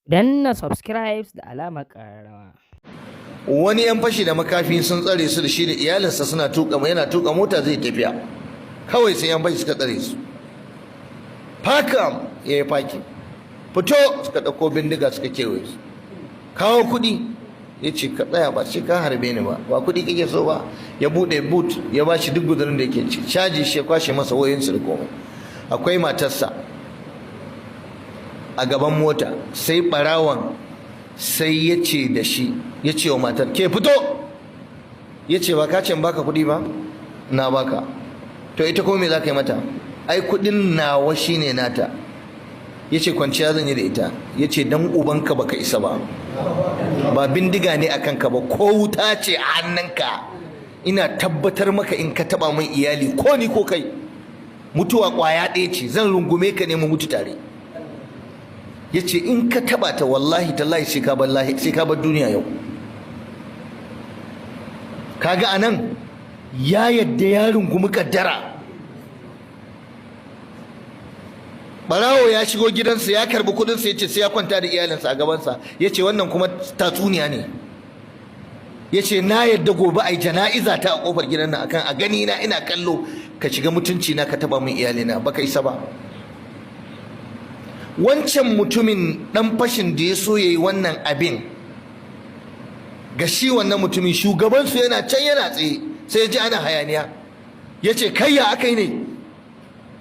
danna subscribe da alamar ƙararrawa. Wani yan fashi da makafi sun tsare su da shi da iyalinsa suna yana tuka mota zai tafiya, kawai sai yan fashi suka tsare su. Fakam ya yi faki, fito suka ɗauko bindiga suka kewaye su. Kawo kuɗi, ya ce ka tsaya ba shi ka harbe ni ba kuɗi kake so ba. Ya buɗe boot ya ba shi duk gudurin da yake ci, caji shi ya kwashe masa wayoyinsu da komai. Akwai matarsa a gaban mota, sai ɓarawan sai ya ce da shi, ya ce wa matar ke fito, ya ce ba ka ce baka kuɗi ba na baka, to ita kuma me za ka yi mata? Ai kuɗin nawa shine nata. Ya ce kwanciya zan yi da ita. Ya ce dan ubanka baka isa ba, ba bindiga ne a kanka ba, ko wuta ce a hannunka, ina tabbatar maka in ka taɓa min iyali ko ni ko kai mutuwa ƙwaya ɗaya ce, zan rungume ka ne mu mutu tare. Ya ce in ka taɓa ta wallahi tallahi sai ka bar duniya yau. Kaga anan ya yadda ya rungumi kaddara. Barawo ya shigo gidansa ya karbi kudinsa, ya ce sai ya kwanta da iyalinsa a gabansa. Ya ce wannan kuma tatsuniya ne. Ya ce na yadda gobe ai jana'iza ta a kofar gidan nan akan a gani na ina kallo ka shiga mutunci na ka taba min iyalina, baka isa ba. Wancan mutumin dan fashin da ya so yayi wannan abin ga shi wannan mutumin, shugabansu yana can yana tsaye, sai ya ji ana hayaniya. Ya ce kai ya akai ne?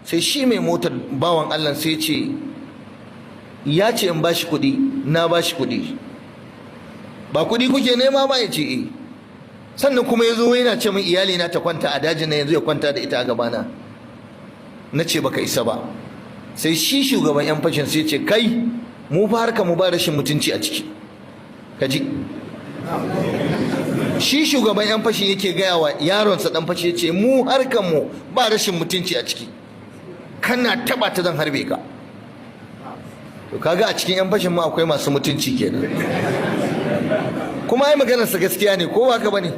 Sai shi mai motar bawan Allah sai ce ya ce in bashi kuɗi, na bashi kuɗi. Ba kuɗi kuke nema ba? Ya ce eh. Sannan kuma ya zo yana ce min iyali na ta kwanta a dajin nan, yanzu ya kwanta da ita a gabana. Na ce baka isa ba. Sai shi shugaban yan fashin sai ce kai mu fa harka mu ba rashin mutunci a ciki, kaji. Shi shugaban yan fashin yake gaya wa yaronsa dan fashi, ya ce mu harkar mu ba rashin mutunci a ciki, kana taba ta zan harbe ka. To kaga a cikin yan fashin ma akwai masu mutunci kenan. Kuma ai maganar sa gaskiya ne ko haka bane?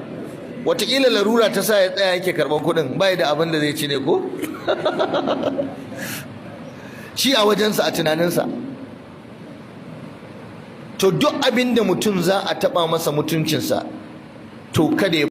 Wataƙila larura ta sa ya tsaya yake karɓar kuɗin, bai da abin da zai ci ne ko? Shi a wajensa, a tunaninsa. To duk abin da mutum za a taɓa masa mutuncinsa, to kada ya